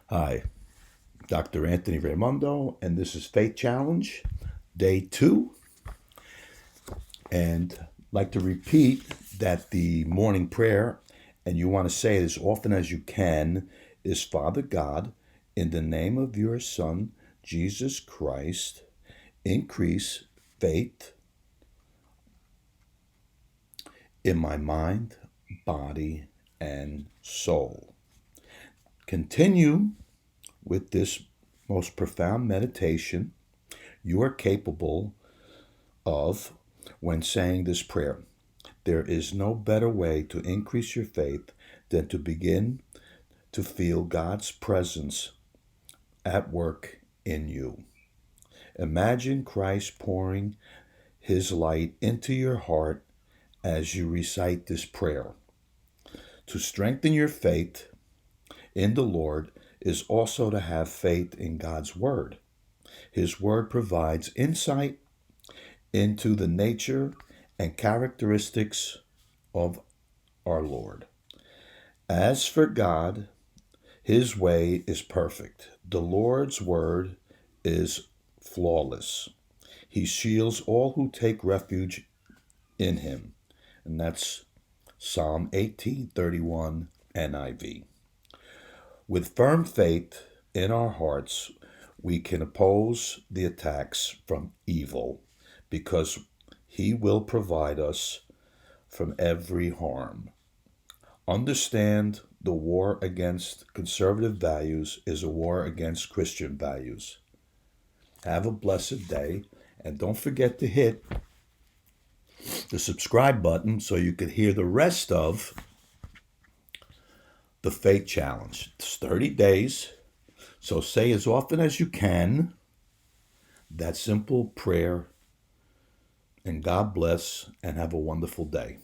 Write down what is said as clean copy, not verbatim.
Hi, Dr. Anthony Raimondo, and this is Faith Challenge, Day 2. And I'd like to repeat that the morning prayer, and you want to say it as often as you can, is Father God, in the name of your Son, Jesus Christ, increase faith in my mind, body, and soul. Continue with this most profound meditation you are capable of when saying this prayer. There is no better way to increase your faith than to begin to feel God's presence at work in you. Imagine Christ pouring his light into your heart as you recite this prayer. To strengthen your faith in the Lord is also to have faith in God's Word. His Word provides insight into the nature and characteristics of our Lord. As for God, his way is perfect. The Lord's word is flawless. He shields all who take refuge in him. And that's Psalm 18:31 NIV. With firm faith in our hearts, we can oppose the attacks from evil because he will provide us from every harm. Understand the war against conservative values is a war against Christian values. Have a blessed day, and don't forget to hit the subscribe button so you can hear the rest of the Faith Challenge. It's 30 days, so say as often as you can that simple prayer, and God bless, and have a wonderful day.